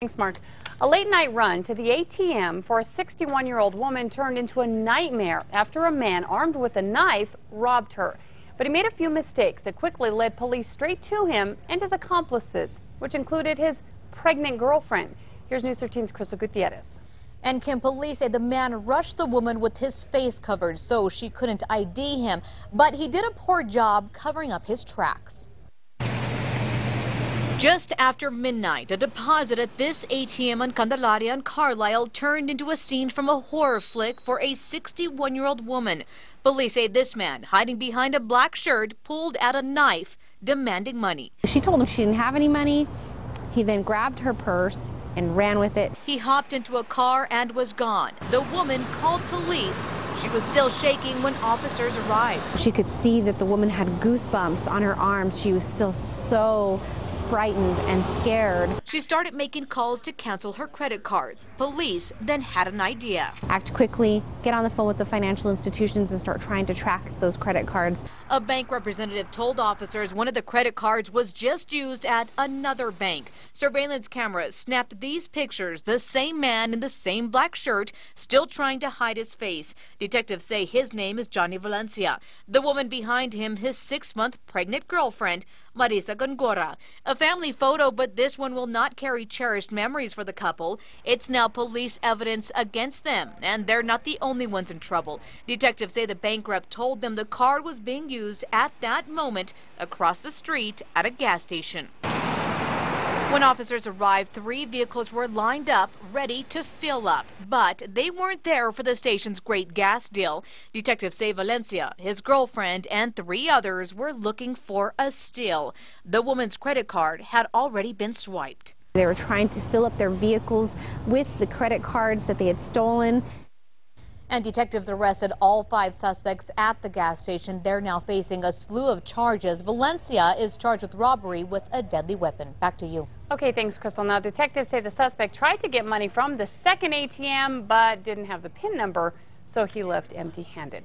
Thanks, Mark. A late-night run to the ATM for a 61-year-old woman turned into a nightmare after a man armed with a knife robbed her. But he made a few mistakes that quickly led police straight to him and his accomplices, which included his pregnant girlfriend. Here's News 13's Crystal Gutierrez. And Kim, police say the man rushed the woman with his face covered so she couldn't ID him. But he did a poor job covering up his tracks. Just after midnight, a deposit at this ATM on Candelaria and Carlisle turned into a scene from a horror flick for a 61-year-old woman. Police say this man, hiding behind a black shirt, pulled out a knife, demanding money. She told him she didn't have any money. He then grabbed her purse and ran with it. He hopped into a car and was gone. The woman called police. She was still shaking when officers arrived. She could see that the woman had goosebumps on her arms. She was still so frightened and scared. She started making calls to cancel her credit cards. Police then had an idea. Act quickly, get on the phone with the financial institutions and start trying to track those credit cards. A bank representative told officers one of the credit cards was just used at another bank. Surveillance cameras snapped these pictures, the same man in the same black shirt, still trying to hide his face. Detectives say his name is Johnny Valencia. The woman behind him, his 6-month pregnant girlfriend, Marisa Gongora. A family photo, but this one will not carry cherished memories for the couple. It's now police evidence against them, and they're not the only ones in trouble. Detectives say the bank rep told them the card was being used at that moment across the street at a gas station. When officers arrived, 3 vehicles were lined up, ready to fill up. But they weren't there for the station's great gas deal. Detectives say Valencia, his girlfriend, and 3 others were looking for a steal. The woman's credit card had already been swiped. They were trying to fill up their vehicles with the credit cards that they had stolen. And detectives arrested all 5 suspects at the gas station. They're now facing a slew of charges. Valencia is charged with robbery with a deadly weapon. Back to you. Okay, thanks, Crystal. Now, detectives say the suspect tried to get money from the second ATM, but didn't have the PIN number, so he left empty-handed.